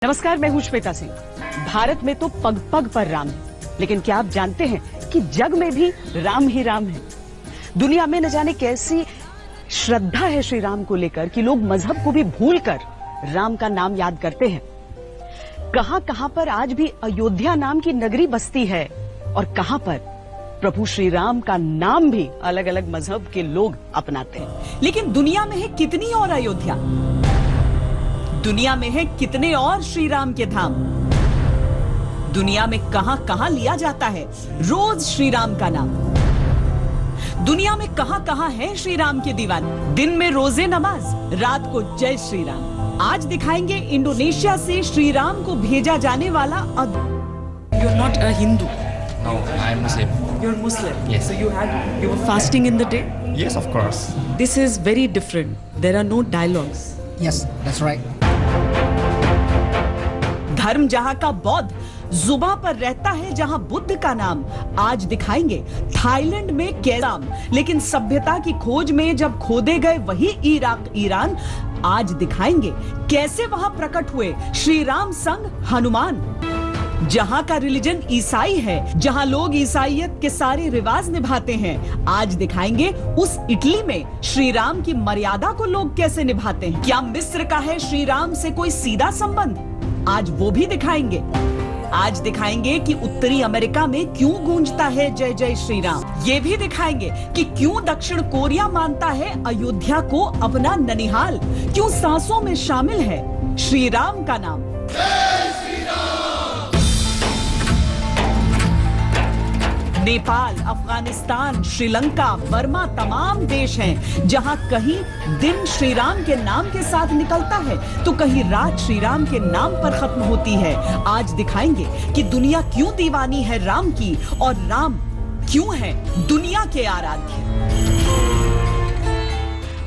नमस्कार, मैं हूं श्वेता सिंह। भारत में तो पग पग पर राम है, लेकिन क्या आप जानते हैं कि जग में भी राम ही राम है। दुनिया में न जाने कैसी श्रद्धा है श्री राम को लेकर कि लोग मजहब को भी भूलकर राम का नाम याद करते हैं। कहां कहां पर आज भी अयोध्या नाम की नगरी बसती है और कहां पर प्रभु श्री राम का नाम भी अलग अलग मजहब के लोग अपनाते हैं। लेकिन दुनिया में है कितनी और अयोध्या, दुनिया में है कितने और श्री राम के धाम, दुनिया में कहां कहां लिया जाता है रोज श्री राम का नाम, दुनिया में कहां कहां है श्री राम के दीवाने, दिन में रोजे नमाज, रात को जय श्री राम। आज दिखाएंगे इंडोनेशिया से श्री राम को भेजा जाने वाला You're not a Hindu. No, I'm Muslim. You're Muslim. Yes. So you were fasting in the day. Yes, of course. This is very different. There are no dialogues. Yes, that's right. धर्म जहां का बौद्ध, जुबा पर रहता है जहां बुद्ध का नाम। आज दिखाएंगे थाईलैंड में कैराम, लेकिन सभ्यता की खोज में जब खोदे गए वही इराक ईरान। आज दिखाएंगे कैसे वहां प्रकट हुए श्री राम संग हनुमान। जहां का रिलीजन ईसाई है, जहां लोग ईसाईयत के सारे रिवाज निभाते हैं, आज दिखाएंगे उस इटली में श्री राम की मर्यादा को लोग कैसे निभाते हैं। क्या मिस्र का है श्री राम से कोई सीधा संबंध? आज वो भी दिखाएंगे। आज दिखाएंगे कि उत्तरी अमेरिका में क्यों गूंजता है जय जय श्री राम। ये भी दिखाएंगे कि क्यों दक्षिण कोरिया मानता है अयोध्या को अपना ननिहाल, क्यों सांसों में शामिल है श्री राम का नाम। नेपाल, अफगानिस्तान, श्रीलंका, बर्मा तमाम देश हैं जहां कहीं दिन श्री राम के नाम के साथ निकलता है तो कहीं रात श्री राम के नाम पर खत्म होती है। आज दिखाएंगे कि दुनिया क्यों दीवानी है राम की और राम क्यों है दुनिया के आराध्य।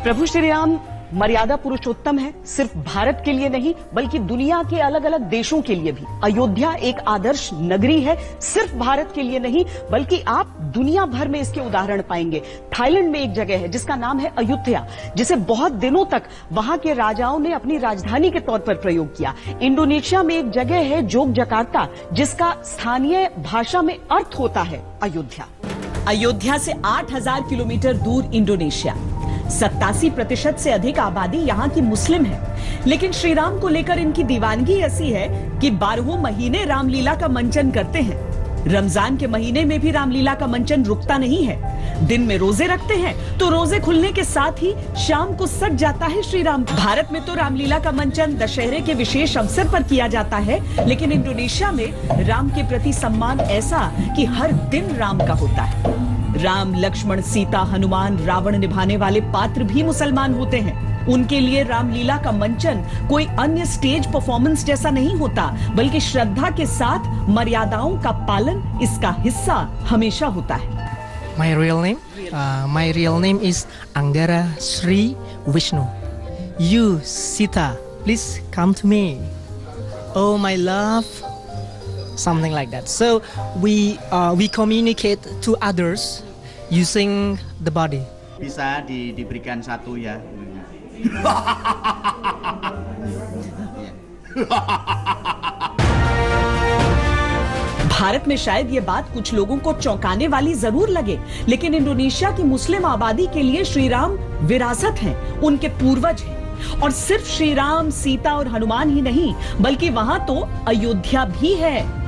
प्रभु श्री राम मर्यादा पुरुषोत्तम है, सिर्फ भारत के लिए नहीं बल्कि दुनिया के अलग अलग देशों के लिए भी। अयोध्या एक आदर्श नगरी है, सिर्फ भारत के लिए नहीं बल्कि आप दुनिया भर में इसके उदाहरण पाएंगे। थाईलैंड में एक जगह है जिसका नाम है अयुत्या, जिसे बहुत दिनों तक वहां के राजाओं ने अपनी राजधानी के तौर पर प्रयोग किया। इंडोनेशिया में एक जगह है जोगजकार्ता, जिसका स्थानीय भाषा में अर्थ होता है अयोध्या। अयोध्या से 8000 किलोमीटर दूर इंडोनेशिया, 87% से अधिक आबादी यहाँ की मुस्लिम है। लेकिन श्री राम को लेकर इनकी दीवानगी ऐसी है कि 12 महीने रामलीला का मंचन करते हैं। रमजान के महीने में भी रामलीला का मंचन रुकता नहीं है। दिन में रोजे रखते हैं तो रोजे खुलने के साथ ही शाम को सज जाता है श्री राम। भारत में तो रामलीला का मंचन दशहरे के विशेष अवसर पर किया जाता है, लेकिन इंडोनेशिया में राम के प्रति सम्मान ऐसा कि हर दिन राम का होता है। राम, लक्ष्मण, सीता, हनुमान, रावण निभाने वाले पात्र भी मुसलमान होते हैं। उनके लिए रामलीला का मंचन कोई अन्य स्टेज परफॉर्मेंस जैसा नहीं होता, बल्कि श्रद्धा के साथ मर्यादाओं का पालन इसका हिस्सा हमेशा होता है। My real name is Anggara Sri Vishnu. You, Sita, please come to me. Oh, my love. Something like that. So we communicate to others using the body. Bisa diberikan satu ya. Bharat में शायद ये बात कुछ लोगों को चौंकाने वाली जरूर लगे, लेकिन इंडोनेशिया की मुस्लिम आबादी के लिए श्री राम विरासत हैं, उनके पूर्वज हैं। और सिर्फ श्री राम, सीता और हनुमान ही नहीं बल्कि वहां तो अयोध्या भी है।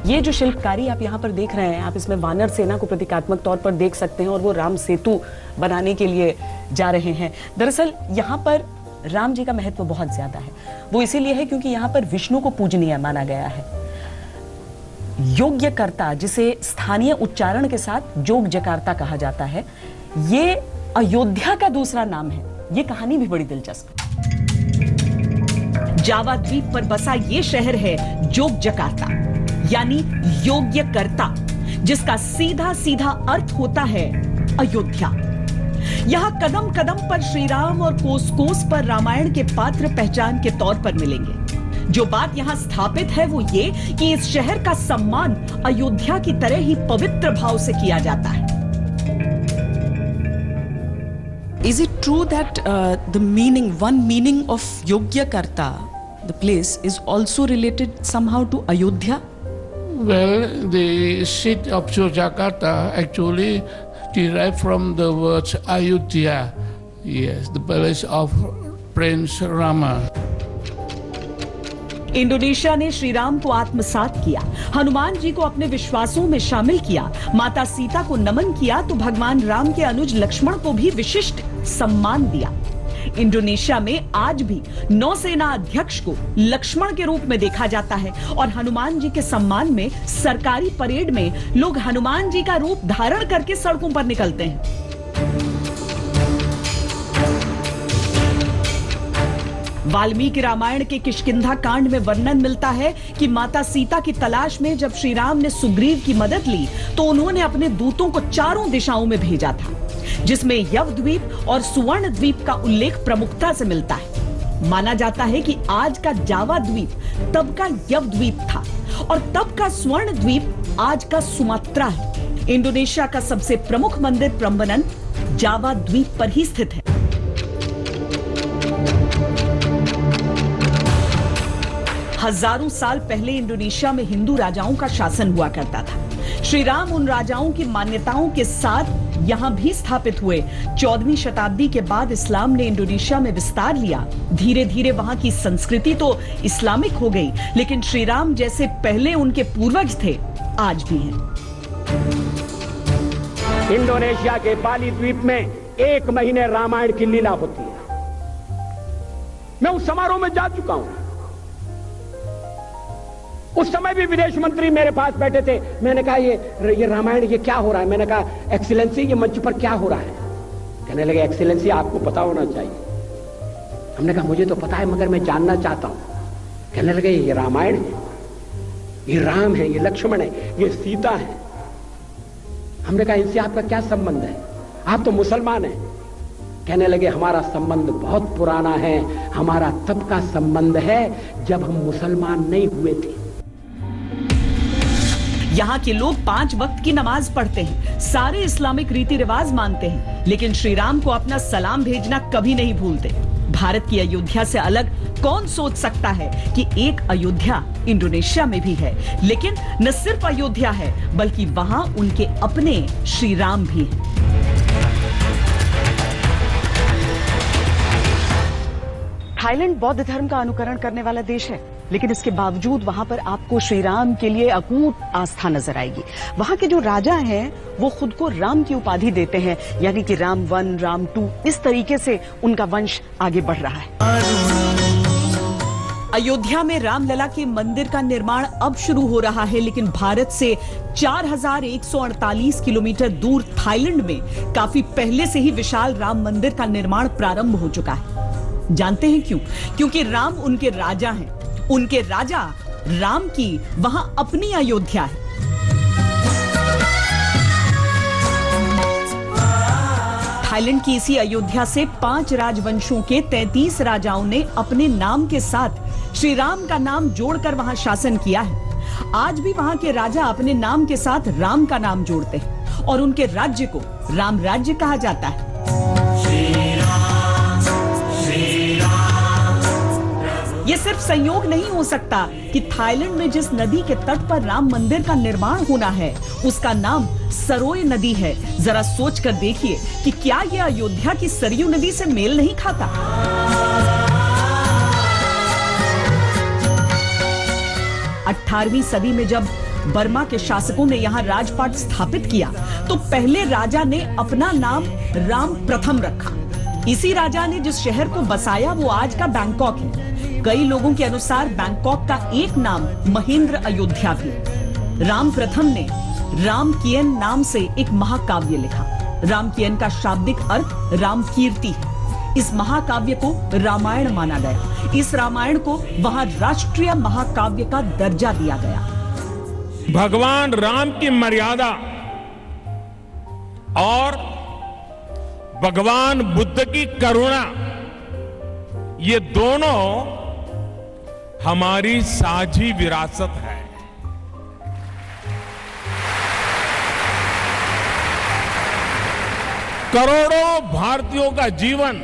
ये जो शिल्पकारी आप यहाँ पर देख रहे हैं, आप इसमें वानर सेना को प्रतीकात्मक तौर पर देख सकते हैं और वो राम सेतु बनाने के लिए जा रहे हैं। दरअसल यहाँ पर राम जी का महत्व बहुत ज्यादा है। वो इसीलिए है क्योंकि यहाँ पर विष्णु को पूजनीय माना गया है। योग्यकर्ता, जिसे स्थानीय उच्चारण के साथ जोगजकार्ता कहा जाता है, ये अयोध्या का दूसरा नाम है। ये कहानी भी बड़ी दिलचस्प है। जावा द्वीप पर बसा ये शहर है जोगजकार्ता, यानी योग्यकर्ता, जिसका सीधा सीधा अर्थ होता है अयोध्या। यहां कदम कदम पर श्री राम और कोस कोस पर रामायण के पात्र पहचान के तौर पर मिलेंगे। जो बात यहां स्थापित है वो ये कि इस शहर का सम्मान अयोध्या की तरह ही पवित्र भाव से किया जाता है। Is it true that one meaning of Yogyakarta the place, is also related somehow to Ayodhya? Well, the seat of Yogyakarta actually derived from the word Ayodhya. Yes, the palace of Prince Rama. Indonesia ने श्री राम को आत्मसात किया, हनुमान जी को अपने विश्वासों में शामिल किया, माता सीता को नमन किया तो भगवान राम के अनुज लक्ष्मण को भी विशिष्ट सम्मान दिया। इंडोनेशिया में आज भी नौसेना अध्यक्ष को लक्ष्मण के रूप में देखा जाता है और हनुमान जी के सम्मान में सरकारी परेड में लोग हनुमान जी का रूप धारण करके सड़कों पर निकलते हैं। वाल्मीकि रामायण के किष्किंधा कांड में वर्णन मिलता है कि माता सीता की तलाश में जब श्री राम ने सुग्रीव की मदद ली तो उन्होंने अपने दूतों को चारों दिशाओं में भेजा था, जिसमें यवद्वीप और सुवर्ण द्वीप का उल्लेख प्रमुखता से मिलता है। माना जाता है कि आज का जावा द्वीप तब का यवद्वीप था और तब का स्वर्ण द्वीप आज का सुमात्रा है। इंडोनेशिया का सबसे प्रमुख मंदिर प्रम्बनन जावा द्वीप पर ही स्थित है। हजारों साल पहले इंडोनेशिया में हिंदू राजाओं का शासन हुआ करता था। श्री राम उन राजाओं की मान्यताओं के साथ यहां भी स्थापित हुए। 14वीं शताब्दी के बाद इस्लाम ने इंडोनेशिया में विस्तार लिया। धीरे धीरे वहां की संस्कृति तो इस्लामिक हो गई, लेकिन श्री राम जैसे पहले उनके पूर्वज थे आज भी हैं। इंडोनेशिया के बाली द्वीप में 1 महीने रामायण की लीला होती है। मैं उस समारोह में जा चुका हूं। उस समय भी विदेश मंत्री मेरे पास बैठे थे। मैंने कहा ये रामायण ये क्या हो रहा है? मैंने कहा एक्सीलेंसी ये मंच पर क्या हो रहा है? कहने लगे एक्सीलेंसी आपको पता होना चाहिए। हमने कहा मुझे तो पता है मगर मैं जानना चाहता हूं। कहने लगे ये रामायण है, ये राम है, ये लक्ष्मण है, ये सीता है। हमने कहा इनसे आपका क्या संबंध है? आप तो मुसलमान हैं। कहने लगे हमारा संबंध बहुत पुराना है, हमारा तब का संबंध है जब हम मुसलमान नहीं हुए थे। यहाँ के लोग 5 वक्त की नमाज पढ़ते हैं, सारे इस्लामिक रीति रिवाज मानते हैं, लेकिन श्री राम को अपना सलाम भेजना कभी नहीं भूलते। भारत की अयोध्या से अलग कौन सोच सकता है कि एक अयोध्या इंडोनेशिया में भी है। लेकिन न सिर्फ अयोध्या है बल्कि वहां उनके अपने श्री राम भी हैं। थाईलैंड बौद्ध धर्म का अनुकरण करने वाला देश है, लेकिन इसके बावजूद वहां पर आपको श्री राम के लिए अकूट आस्था नजर आएगी। वहां के जो राजा हैं वो खुद को राम की उपाधि देते हैं, यानी कि राम 1, राम 2, इस तरीके से उनका वंश आगे बढ़ रहा है। अयोध्या में रामलला के मंदिर का निर्माण अब शुरू हो रहा है, लेकिन भारत से 4148 किलोमीटर दूर थाईलैंड में काफी पहले से ही विशाल राम मंदिर का निर्माण प्रारंभ हो चुका है। जानते हैं क्यों? क्योंकि राम उनके राजा हैं। उनके राजा राम की वहां अपनी अयोध्या है। थाईलैंड की इसी अयोध्या से 5 राजवंशों के 33 राजाओं ने अपने नाम के साथ श्री राम का नाम जोड़कर वहां शासन किया है। आज भी वहां के राजा अपने नाम के साथ राम का नाम जोड़ते हैं और उनके राज्य को राम राज्य कहा जाता है। यह सिर्फ संयोग नहीं हो सकता कि थाईलैंड में जिस नदी के तट पर राम मंदिर का निर्माण होना है उसका नाम सरोय नदी है। जरा सोच कर देखिए कि क्या यह अयोध्या की सरयू नदी से मेल नहीं खाता। 18वीं सदी में जब बर्मा के शासकों ने यहाँ राजपाट स्थापित किया तो पहले राजा ने अपना नाम राम प्रथम रखा। इसी राजा ने जिस शहर को बसाया वो आज का बैंकॉक है। कई लोगों के अनुसार बैंकॉक का एक नाम महेंद्र अयोध्या भी। राम प्रथम ने राम कियन नाम से एक महाकाव्य लिखा। राम कियन का शाब्दिक अर्थ राम कीर्ति है। इस महाकाव्य को रामायण माना गया। इस रामायण को वहां राष्ट्रीय महाकाव्य का दर्जा दिया गया। भगवान राम की मर्यादा और भगवान बुद्ध की करुणा, ये दोनों हमारी साझी विरासत है। करोड़ों भारतीयों का जीवन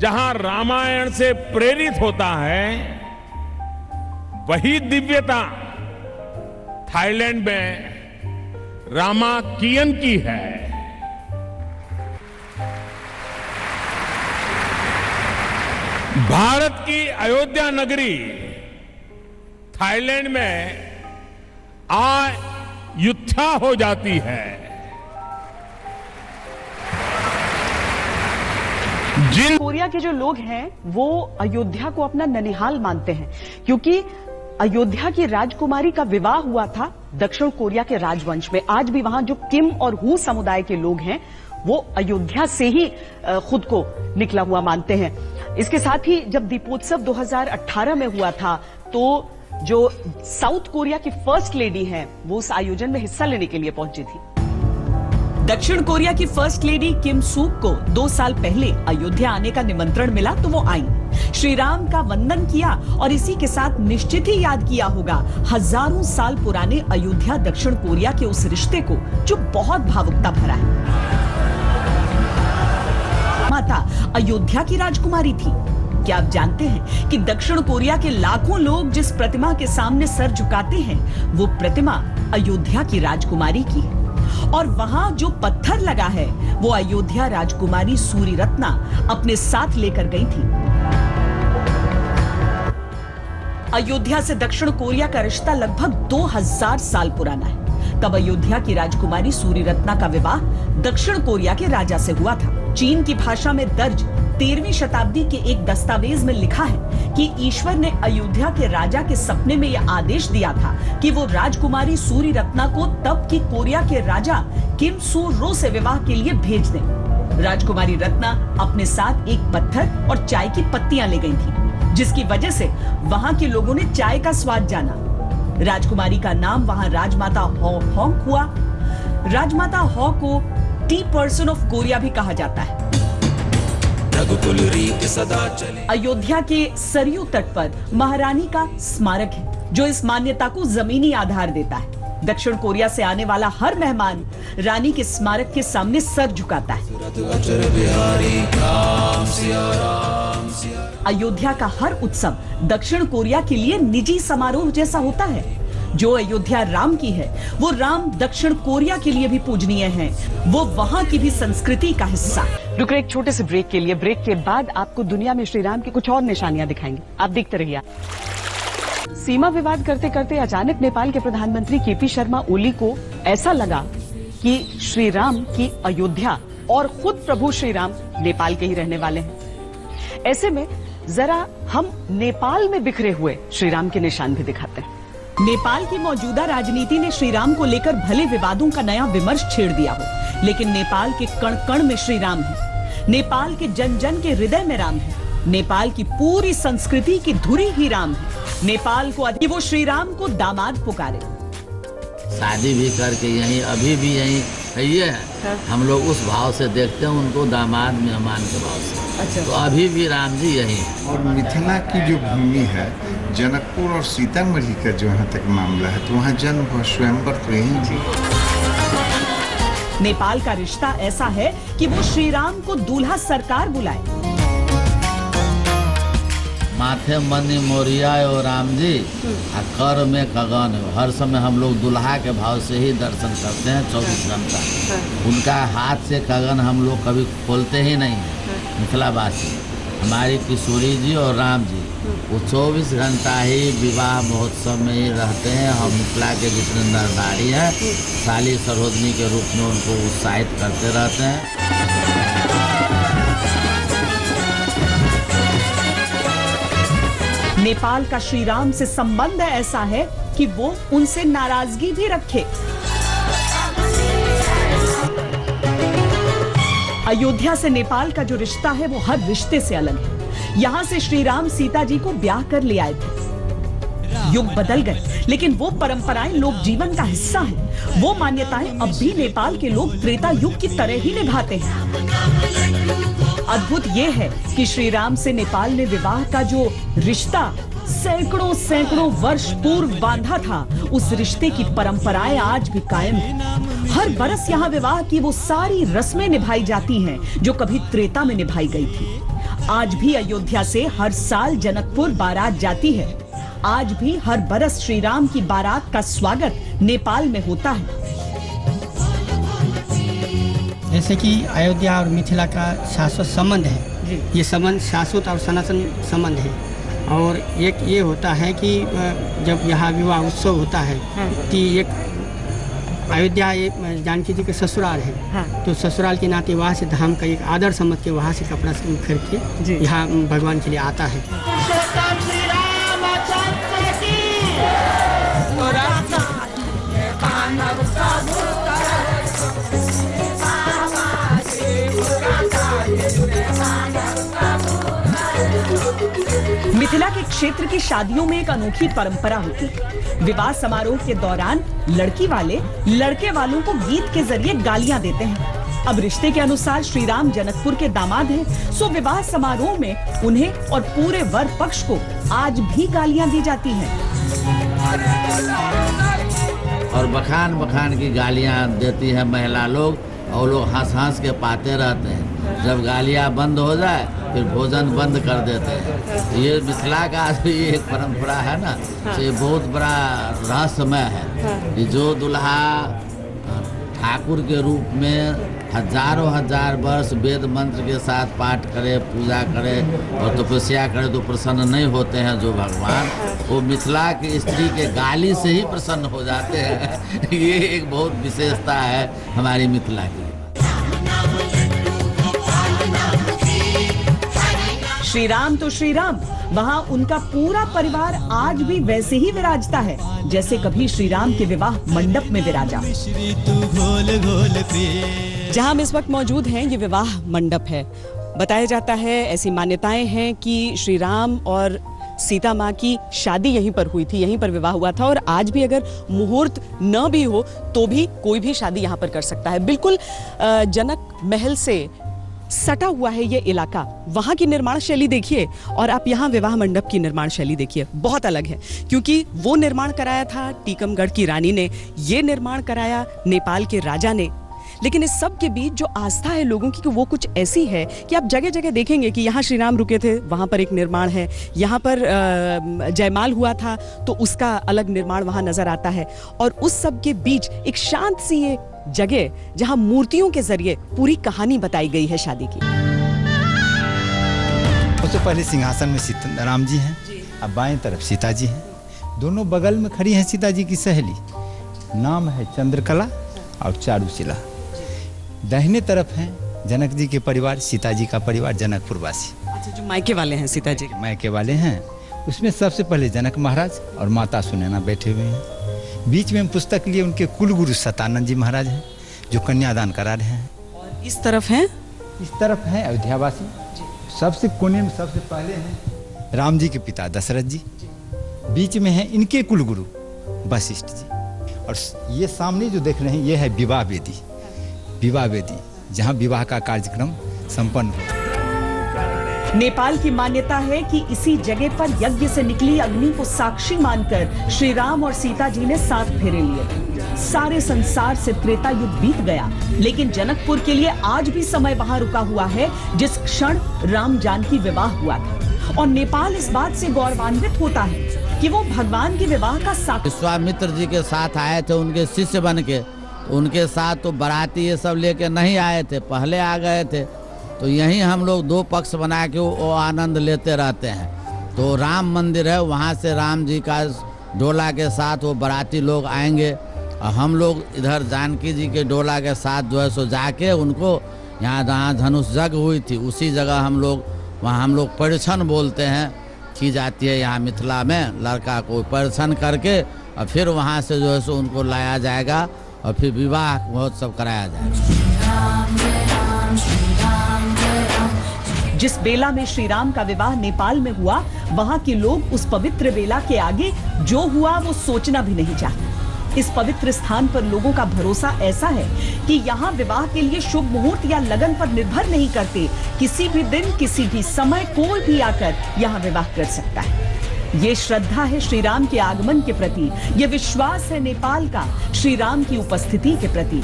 जहां रामायण से प्रेरित होता है, वही दिव्यता थाईलैंड में रामाकियन की है। भारत की अयोध्या नगरी थाईलैंड में अयोध्या हो जाती है। जिन कोरिया के जो लोग हैं वो अयोध्या को अपना ननिहाल मानते हैं, क्योंकि अयोध्या की राजकुमारी का विवाह हुआ था दक्षिण कोरिया के राजवंश में। आज भी वहां जो किम और हू समुदाय के लोग हैं वो अयोध्या से ही खुद को निकला हुआ मानते हैं। इसके साथ ही जब दीपोत्सव 2018 में हुआ था तो जो साउथ कोरिया की फर्स्ट लेडी हैं वो उस आयोजन में हिस्सा लेने के लिए पहुंची थी। दक्षिण कोरिया की फर्स्ट लेडी किम सूक को 2 साल पहले अयोध्या आने का निमंत्रण मिला तो वो आई, श्री राम का वंदन किया और इसी के साथ निश्चित ही याद किया होगा हजारों साल पुराने अयोध्या दक्षिण कोरिया के उस रिश्ते को जो बहुत भावुकता भरा है। माता अयोध्या की राजकुमारी थी। क्या आप जानते हैं कि दक्षिण कोरिया के लाखों लोग जिस प्रतिमा के सामने सर झुकाते हैं वो प्रतिमा अयोध्या की राजकुमारी की है, और वहां जो पत्थर लगा है वो अयोध्या राजकुमारी सूरी रत्ना अपने साथ लेकर गई थी। अयोध्या से दक्षिण कोरिया का रिश्ता लगभग 2000 साल पुराना है। तब अयोध्या की राजकुमारी सूरी रत्ना का विवाह दक्षिण कोरिया के राजा से हुआ था। चीन की भाषा में दर्ज 13वीं शताब्दी के एक दस्तावेज में लिखा है कि ईश्वर ने अयोध्या के राजा के सपने में यह आदेश दिया था कि वो राजकुमारी सूरी रत्ना को तब की कोरिया के राजा किम सू रो से विवाह के लिए भेज दें। राजकुमारी रत्ना अपने साथ एक पत्थर और चाय की पत्तियां ले गई थी, जिसकी वजह से वहां के लोगों ने चाय का स्वाद जाना। राजकुमारी का नाम वहां राजमाता हॉ होंग हुआ। राजमाता हॉ को टी पर्सन ऑफ कोरिया भी कहा जाता है। अयोध्या के सरयू तट पर महारानी का स्मारक है जो इस मान्यता को जमीनी आधार देता है। दक्षिण कोरिया से आने वाला हर मेहमान रानी के स्मारक के सामने सर झुकाता है। अयोध्या का हर उत्सव दक्षिण कोरिया के लिए निजी समारोह जैसा होता है। जो अयोध्या राम की है वो राम दक्षिण कोरिया के लिए भी पूजनीय है, वो वहां की भी संस्कृति का हिस्सा। रुक एक छोटे से ब्रेक के लिए। ब्रेक के बाद आपको दुनिया में श्री राम की कुछ और निशानियां दिखाएंगे, आप देखते रहिए। सीमा विवाद करते करते अचानक नेपाल के प्रधानमंत्री केपी शर्मा ओली को ऐसा लगा कि श्री राम की अयोध्या और खुद प्रभु श्री राम नेपाल के ही रहने वाले हैं। ऐसे में जरा हम नेपाल में बिखरे हुए श्री राम के निशान भी दिखाते हैं। नेपाल की मौजूदा राजनीति ने श्री राम को लेकर भले विवादों का नया विमर्श छेड़ दिया हो, लेकिन नेपाल के कण कण में श्री राम है। नेपाल के जन जन के हृदय में राम है। नेपाल की पूरी संस्कृति की धुरी ही राम है। नेपाल को वो श्री राम को दामाद पुकारे। शादी भी करके यहीं अभी भी यहीं ये है, हम लोग उस भाव से देखते हैं उनको, दामाद मेहमान के भाव से। अच्छा। तो अभी भी राम जी यहीं। और मिथिला की जो भूमि है, जनकपुर और सीतामढ़ी का जो यहाँ तक मामला है, तो वहाँ जन्म हुआ, स्वयंवर तो यहीं थी। नेपाल का रिश्ता ऐसा है कि वो श्री राम को दूल्हा सरकार बुलाए। माथे मनी मोरिया और राम जी कर में कगन। हर समय हम लोग दुल्हा के भाव से ही दर्शन करते हैं 24 घंटा। उनका हाथ से कगन हम लोग कभी खोलते ही नहीं हैं। मिथिलावासी हमारी किशोरी जी और राम जी वो 24 घंटा ही विवाह महोत्सव में ही रहते हैं। हम मिथिला के जितने नर नारी हैं साली सरोदनी के रूप में उनको उत्साहित करते रहते हैं। नेपाल का श्री राम से संबंध ऐसा है कि वो उनसे नाराजगी भी रखे। अयोध्या से नेपाल का जो रिश्ता है वो हर रिश्ते से अलग है। यहाँ से श्री राम सीता जी को ब्याह कर ले आए थे। युग बदल गए लेकिन वो परंपराएं लोक जीवन का हिस्सा है। वो मान्यताएं अब भी नेपाल के लोग त्रेता युग की तरह ही निभाते हैं। अद्भुत ये है कि श्री राम से नेपाल ने विवाह का जो रिश्ता सैकड़ों वर्ष पूर्व बांधा था, उस रिश्ते की परंपराएं आज भी कायम है। हर बरस यहाँ विवाह की वो सारी रस्में निभाई जाती हैं जो कभी त्रेता में निभाई गई थी। आज भी अयोध्या से हर साल जनकपुर बारात जाती है। आज भी हर बरस श्री राम की बारात का स्वागत नेपाल में होता है। जैसे कि अयोध्या और मिथिला का शाश्वत संबंध है, ये संबंध शाश्वत और सनातन संबंध है। और एक ये होता है कि जब यहाँ विवाह उत्सव होता है कि एक अयोध्या ये जानकी जी के ससुराल है, तो ससुराल के नाते वहाँ से धाम का एक आदर समझ के वहाँ से कपड़ा खरीद के यहाँ भगवान के लिए आता है। मिथिला के क्षेत्र की शादियों में एक अनोखी परंपरा होती है। विवाह समारोह के दौरान लड़की वाले लड़के वालों को गीत के जरिए गालियां देते हैं। अब रिश्ते के अनुसार श्री राम जनकपुर के दामाद हैं, सो विवाह समारोह में उन्हें और पूरे वर पक्ष को आज भी गालियां दी जाती हैं। और बखान बखान की गालियां देती है महिला लोग, और लोग हंस हंस के पाते रहते हैं। जब गालियां बंद हो जाए फिर भोजन बंद कर देते हैं। ये मिथिला का भी एक परंपरा है ना, तो ये बहुत बड़ा रहस्यमय है कि जो दुल्हा ठाकुर के रूप में हजारों हजार वर्ष वेद मंत्र के साथ पाठ करे, पूजा करे और तपस्या करे तो प्रसन्न नहीं होते हैं जो भगवान, वो मिथिला की स्त्री के गाली से ही प्रसन्न हो जाते हैं। ये एक बहुत विशेषता है हमारी मिथिला की। श्री राम तो श्री राम, वहाँ उनका पूरा परिवार आज भी वैसे ही विराजता है जैसे कभी श्री राम के विवाह मंडप में विराजा। जहां हम इस वक्त मौजूद हैं ये विवाह मंडप है। बताया जाता है, ऐसी मान्यताएं हैं कि श्री राम और सीता माँ की शादी यहीं पर हुई थी, यहीं पर विवाह हुआ था। और आज भी अगर मुहूर्त न भी हो तो भी कोई भी शादी यहाँ पर कर सकता है। बिल्कुल जनक महल से सटा हुआ है ये इलाका। वहाँ की निर्माण शैली देखिए और आप यहाँ विवाह मंडप की निर्माण शैली देखिए, बहुत अलग है। क्योंकि वो निर्माण कराया था टीकमगढ़ की रानी ने, ये निर्माण कराया नेपाल के राजा ने। लेकिन इस सब के बीच जो आस्था है लोगों की, कि वो कुछ ऐसी है कि आप जगह जगह देखेंगे कि यहाँ श्री राम रुके थे, वहाँ पर एक निर्माण है, यहाँ पर जयमाल हुआ था तो उसका अलग निर्माण वहाँ नजर आता है। और उस सब के बीच एक शांत सी ये जगह जहाँ मूर्तियों के जरिए पूरी कहानी बताई गई है शादी की। सबसे पहले सिंहासन में राम जी हैं, अब बाएं तरफ सीता जी हैं, दोनों बगल में खड़ी हैं सीता जी की सहेली, नाम है चंद्रकला और चारुशिला। दाहिने तरफ हैं जनक जी के परिवार, सीता जी का परिवार जनकपुर वासी। अच्छा, जो मायके वाले हैं सीता जी, मायके वाले हैं, उसमें सबसे पहले जनक महाराज और माता सुनैना बैठे हुए हैं। बीच में हम पुस्तक लिए उनके कुलगुरु सतानंद जी महाराज हैं जो कन्यादान करा रहे हैं। और इस तरफ हैं, इस तरफ हैं अयोध्यावासी। सबसे कोने में सबसे पहले हैं राम जी के पिता दशरथ जी, बीच में हैं इनके कुलगुरु वशिष्ठ जी, और ये सामने जो देख रहे हैं ये है विवाह वेदी। विवाह वेदी जहाँ विवाह का कार्यक्रम संपन्न हो। नेपाल की मान्यता है कि इसी जगह पर यज्ञ से निकली अग्नि को साक्षी मानकर श्री राम और सीता जी ने 7 फेरे लिए। सारे संसार से त्रेता युग बीत गया, लेकिन जनकपुर के लिए आज भी समय वहां रुका हुआ है जिस क्षण राम जानकी विवाह हुआ था। और नेपाल इस बात से गौरवान्वित होता है कि वो भगवान के विवाह का साक्षी। विश्वामित्र जी के साथ आए थे उनके शिष्य बन के, उनके साथ तो बाराती ये सब लेके नहीं आए थे, पहले आ गए थे। तो यहीं हम लोग 2 पक्ष बना के वो आनंद लेते रहते हैं। तो राम मंदिर है, वहाँ से राम जी का डोला के साथ वो बाराती लोग आएंगे और हम लोग इधर जानकी जी के डोला के साथ जो है सो जाके उनको यहाँ जहाँ धनुष जग हुई थी उसी जगह हम लोग, वहाँ हम लोग परिछन बोलते हैं की जाती है यहाँ मिथिला में। लड़का को परिछन करके और फिर वहाँ से जो है सो उनको लाया जाएगा और फिर विवाह महोत्सव कराया जाएगा। जिस बेला में श्री राम का विवाह नेपाल में हुआ, वहां के लोग उस पवित्र बेला के आगे जो हुआ वो सोचना भी नहीं चाहते। इस पवित्र स्थान पर लोगों का भरोसा ऐसा है कि यहाँ विवाह के लिए शुभ मुहूर्त या लगन पर निर्भर नहीं करते। किसी भी दिन किसी भी समय कोई भी आकर यहाँ विवाह कर सकता है। ये श्रद्धा है श्री राम के आगमन के प्रति, ये विश्वास है नेपाल का श्री राम की उपस्थिति के प्रति।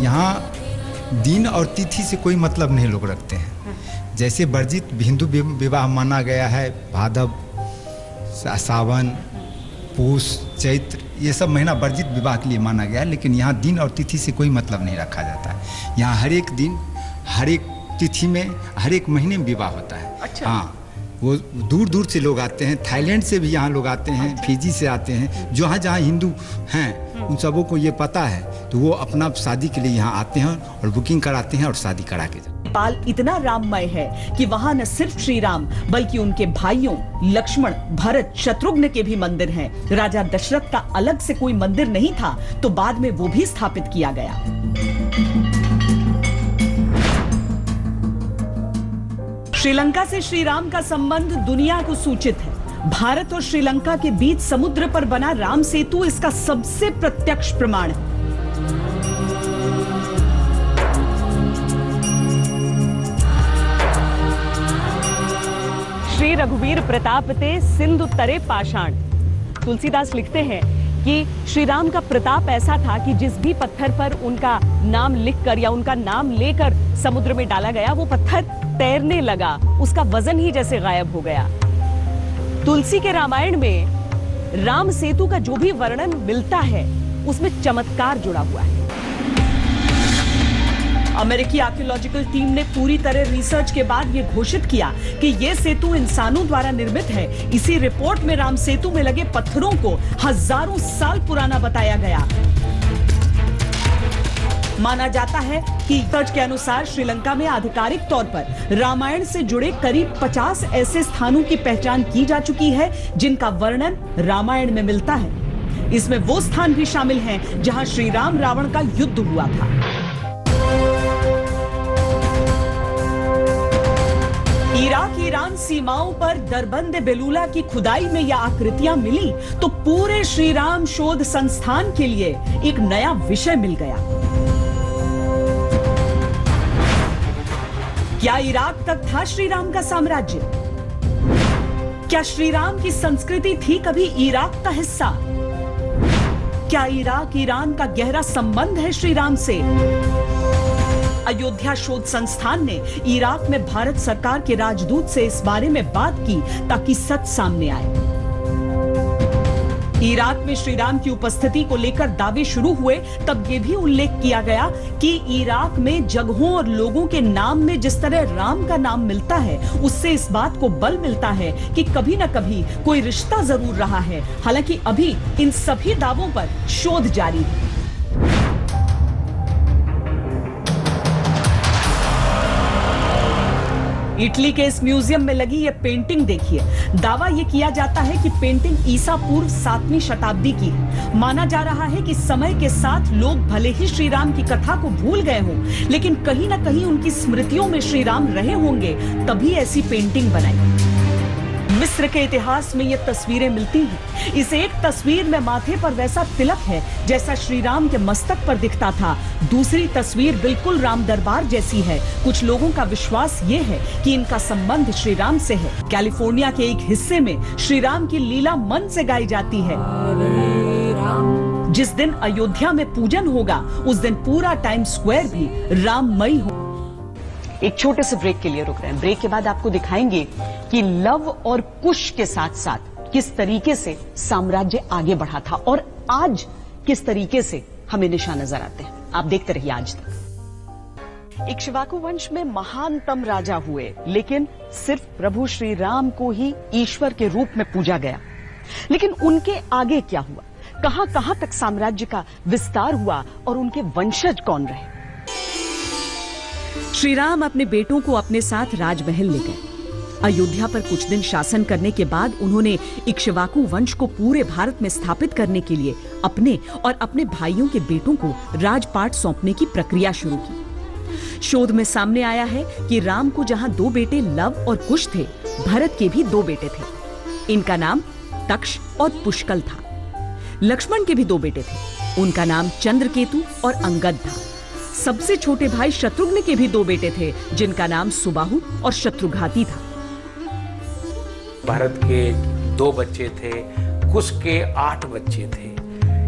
यहाँ दिन और तिथि से कोई मतलब नहीं लोग रखते हैं। जैसे वर्जित हिंदू विवाह माना गया है भादव, सावन, पूष, चैत्र, ये सब महीना वर्जित विवाह के लिए माना गया है, लेकिन यहाँ दिन और तिथि से कोई मतलब नहीं रखा जाता है। यहाँ हर एक दिन, हर एक तिथि में, हर एक महीने में विवाह होता है। अच्छा। हाँ, वो दूर दूर से लोग आते हैं, थाईलैंड से भी यहाँ लोग आते हैं, फिजी से आते हैं, जहाँ जहाँ हिंदू हैं उन सबों को ये पता है, तो वो अपना शादी के लिए यहाँ आते हैं और बुकिंग कराते हैं और शादी करा के जाते हैं। नेपाल इतना राममय है कि वहाँ न सिर्फ श्री राम बल्कि उनके भाइयों लक्ष्मण, भरत, शत्रुघ्न के भी मंदिर हैं। राजा दशरथ का अलग से कोई मंदिर नहीं था, तो बाद में वो भी स्थापित किया गया। श्रीलंका से श्री राम का संबंध दुनिया को सूचित है। भारत और श्रीलंका के बीच समुद्र पर बना राम सेतु इसका सबसे प्रत्यक्ष प्रमाण है। श्री रघुवीर प्रताप ते सिंधु तरे पाषाण। तुलसीदास लिखते हैं कि श्री राम का प्रताप ऐसा था कि जिस भी पत्थर पर उनका नाम लिखकर या उनका नाम लेकर समुद्र में डाला गया, वो पत्थर तैरने लगा, उसका वजन ही जैसे गायब हो गया। तुलसी के रामायण में राम सेतु का जो भी वर्णन मिलता है उसमें चमत्कार जुड़ा हुआ है। अमेरिकी आर्कियोलॉजिकल टीम ने पूरी तरह रिसर्च के बाद ये घोषित किया कि ये सेतु इंसानों द्वारा निर्मित है। इसी रिपोर्ट में राम सेतु में लगे पत्थरों को हजारों साल पुराना बताया गया। माना जाता है कि रिसर्च के अनुसार श्रीलंका में आधिकारिक तौर पर रामायण से जुड़े करीब 50 ऐसे स्थानों की पहचान की जा चुकी है जिनका वर्णन रामायण में मिलता है। इसमें वो स्थान भी शामिल हैं जहां श्री राम रावण का युद्ध हुआ था। इराक ईरान सीमाओं पर दरबंद बेलूला की खुदाई में यह आकृतियां मिली तो पूरे श्री राम शोध संस्थान के लिए एक नया विषय मिल गया। क्या इराक तक था श्री राम का साम्राज्य? क्या श्री राम की संस्कृति थी कभी इराक का हिस्सा? क्या इराक ईरान का गहरा संबंध है श्री राम से? अयोध्या शोध संस्थान ने इराक में भारत सरकार के राजदूत से इस बारे में बात की ताकि सच सामने आए। इराक में श्री राम की उपस्थिति को लेकर दावे शुरू हुए तब यह भी उल्लेख किया गया कि इराक में जगहों और लोगों के नाम में जिस तरह राम का नाम मिलता है उससे इस बात को बल मिलता है कि कभी न कभी कोई रिश्ता जरूर रहा है। हालांकि अभी इन सभी दावों पर शोध जारी है। इटली के इस म्यूजियम में लगी ये पेंटिंग देखिए। दावा ये किया जाता है कि पेंटिंग ईसा पूर्व 7वीं शताब्दी की है। माना जा रहा है कि समय के साथ लोग भले ही श्री राम की कथा को भूल गए हों, लेकिन कहीं ना कहीं उनकी स्मृतियों में श्री राम रहे होंगे, तभी ऐसी पेंटिंग बनाई। मिस्र के इतिहास में ये तस्वीरें मिलती हैं। इस एक तस्वीर में माथे पर वैसा तिलक है जैसा श्री राम के मस्तक पर दिखता था। दूसरी तस्वीर बिल्कुल राम दरबार जैसी है। कुछ लोगों का विश्वास ये है कि इनका संबंध श्री राम से है। कैलिफोर्निया के एक हिस्से में श्री राम की लीला मन से गाई जाती है। जिस दिन अयोध्या में पूजन होगा उस दिन पूरा टाइम स्क्वायर भी राममय हो। एक छोटे से ब्रेक के लिए रुक रहे हैं। ब्रेक के बाद आपको दिखाएंगे कि लव और कुश के साथ साथ किस तरीके से साम्राज्य आगे बढ़ा था और आज किस तरीके से हमें निशान नजर आते हैं। आप देखते रहिए आज तक। इक्ष्वाकु वंश में महानतम राजा हुए, लेकिन सिर्फ प्रभु श्री राम को ही ईश्वर के रूप में पूजा गया। लेकिन उनके आगे क्या हुआ? कहां कहां तक साम्राज्य का विस्तार हुआ और उनके वंशज कौन रहे? श्री राम अपने बेटों को अपने साथ राजमहल ले गए। अयोध्या पर कुछ दिन शासन करने के बाद उन्होंने इक्ष्वाकु वंश को पूरे भारत में स्थापित करने के लिए अपने और अपने भाइयों के बेटों को राजपाट सौंपने की प्रक्रिया शुरू की। शोध में सामने आया है कि राम को जहां 2 बेटे लव और कुश थे, भरत के भी 2 बेटे थे। इनका नाम तक्ष और पुष्कल था। लक्ष्मण के भी 2 बेटे थे। उनका नाम चंद्रकेतु और अंगद था। सबसे छोटे भाई शत्रुघ्न के भी 2 बेटे थे, जिनका नाम सुबाहु और शत्रुघाती था। भरत के 2 बच्चे थे, कुश के 8 बच्चे थे।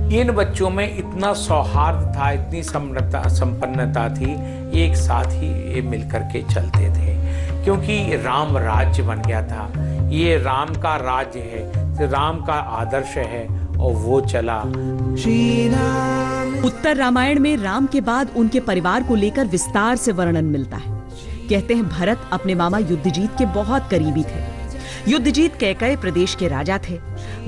इन बच्चों में इतना सौहार्द था, इतनी संपन्नता थी, एक साथ ही ये मिलकर के चलते थे, क्योंकि राम राज्य बन गया था। ये राम का राज्य है, राम का आदर्श है और वो चला। उत्तर रामायण में राम के बाद उनके परिवार को लेकर विस्तार से वर्णन मिलता है। कहते हैं भरत अपने मामा युद्धजीत के बहुत करीबी थे। युद्धजीत कैकेय प्रदेश के राजा थे।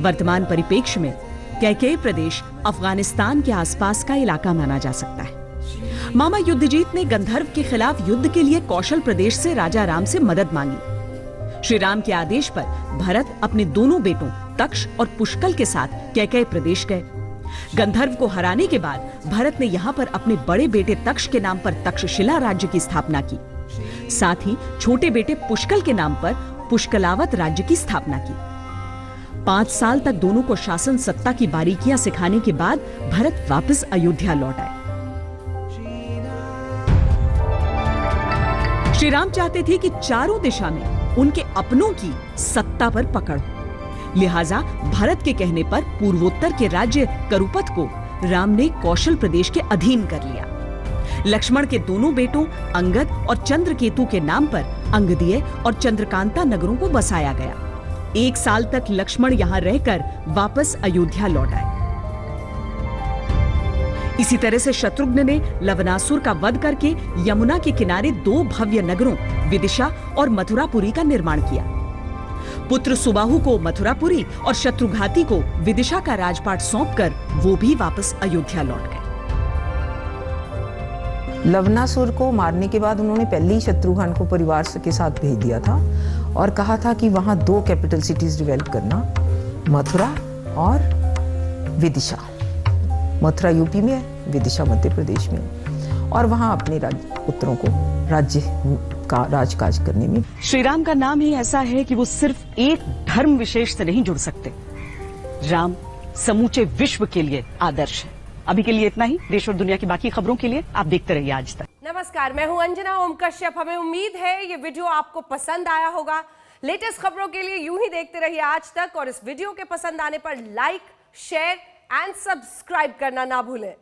वर्तमान परिप्रेक्ष्य में कैकेय प्रदेश अफगानिस्तान के आसपास का इलाका माना जा सकता है। मामा युद्धजीत ने गंधर्व के खिलाफ युद्ध के लिए कौशल प्रदेश से राजा राम से मदद मांगी। श्री राम के आदेश पर भरत अपने दोनों बेटों तक्ष और पुष्कल के साथ कैकेय प्रदेश गए। गंधर्व को हराने के बाद भरत ने यहाँ पर अपने बड़े बेटे तक्ष के नाम पर तक्षशिला राज्य की स्थापना की। साथ ही छोटे बेटे पुष्कल के नाम पर पुष्कलावत राज्य की स्थापना की। 5 साल तक दोनों को शासन सत्ता की बारीकियां सिखाने के बाद भरत वापस अयोध्या लौट आए। श्री राम चाहते थे कि चारों दिशा में उनके अपनों की सत्ता पर पकड़ हो। लिहाजा भरत के कहने पर पूर्वोत्तर के राज्य करुपथ को राम ने कौशल प्रदेश के अधीन कर लिया। लक्ष्मण के दोनों बेटों अंगद और चंद्रकेतु के नाम पर अंगदीय और चंद्रकांता नगरों को बसाया गया। 1 साल तक लक्ष्मण यहाँ रहकर वापस अयोध्या लौट आए। इसी तरह से शत्रुघ्न ने लवनासुर का वध करके यमुना के किनारे 2 भव्य नगरों विदिशा और मथुरापुरी का निर्माण किया। पुत्र सुबाहु को मथुरापुरी और शत्रुघाती को विदिशा का राजपाट सौंपकर वो भी वापस अयोध्या लौट गए। लवनासुर को मारने के बाद उन्होंने पहले ही शत्रुघ्न को परिवार के साथ भेज दिया था और कहा था कि वहाँ 2 कैपिटल सिटीज डेवलप करना, मथुरा और विदिशा। मथुरा यूपी में है, विदिशा मध्य प्रदेश में है, और वहाँ अपने पुत्रों को राज्य का राजकाज करने में। श्री राम का नाम ही ऐसा है कि वो सिर्फ एक धर्म विशेष से नहीं जुड़ सकते। राम समूचे विश्व के लिए आदर्श है। अभी के लिए इतना ही। देश और दुनिया की बाकी खबरों के लिए आप देखते रहिए आज तक। नमस्कार, मैं हूं अंजना ओम कश्यप। हमें उम्मीद है ये वीडियो आपको पसंद आया होगा। लेटेस्ट खबरों के लिए यूं ही देखते रहिए आज तक, और इस वीडियो के पसंद आने पर लाइक, शेयर एंड सब्सक्राइब करना ना भूलें।